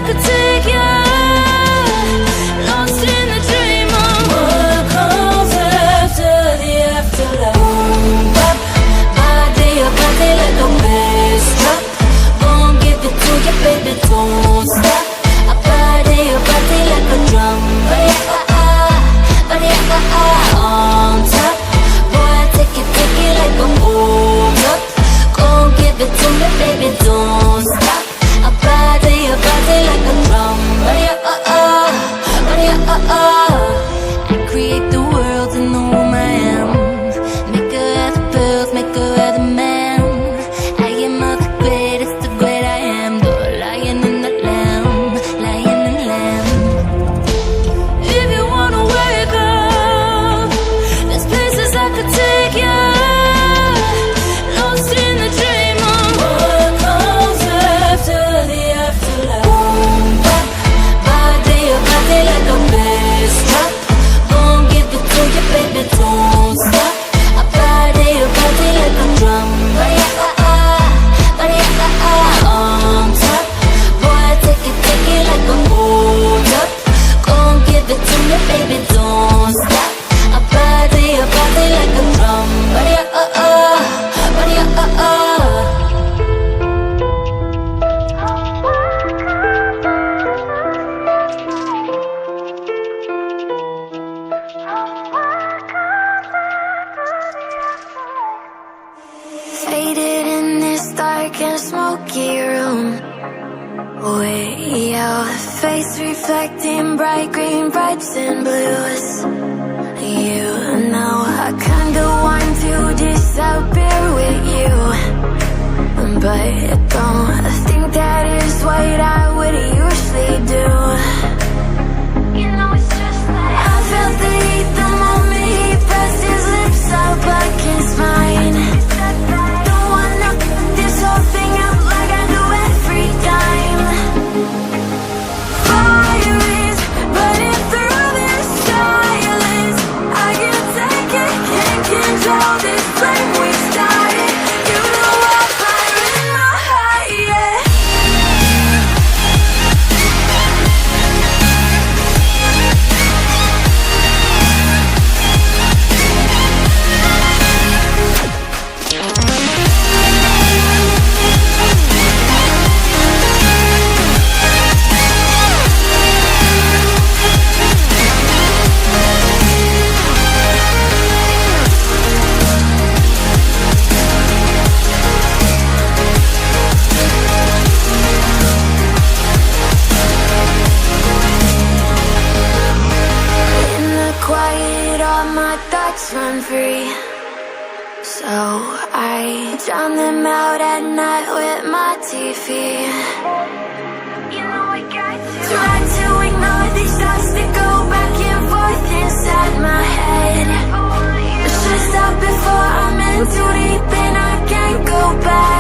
could take you. Lost in the dream of what comes after the afterlife. Body like a bass drop. Gon' give it to you, baby, don't stop. Body like a drum. On top. Boy, take it like a hold up. Gon' give it to me, baby, don't stop. Body like a drum. I create the world in the womb I am. Make her have the pills, make her have the man. I am of the greatest, the great I am. The lion and the lamb, lion and lamb. If you wanna wake up, there's places I could take you. Lost in the dream of what comes after the afterlife. Body like a bass drop. Gon' give it to you, baby, don't stop. Body like a drum. On top. Boy, take it like a hold up. Gon' give it to me, baby, don't stop. Body like a drum. Faded in this dark and smoky room. Way out, face reflecting bright green, brights and blues. You know I kinda want to disappear with you, but I don't think that is what I would usually do. You know it's just like I felt the heat the moment he pressed his lips up against mine. Don't wanna this whole thing out like I do every time. Fire is burning through this silence. I can't take it, can't control this flame we started. You know I'm fire in my heart, yeah. In the quiet, all my thoughts run free. So I drown them out at night with my TV. You know I got to try to ignore these thoughts that go back and forth inside my head. It's just out before I'm in too deep and I can't go back.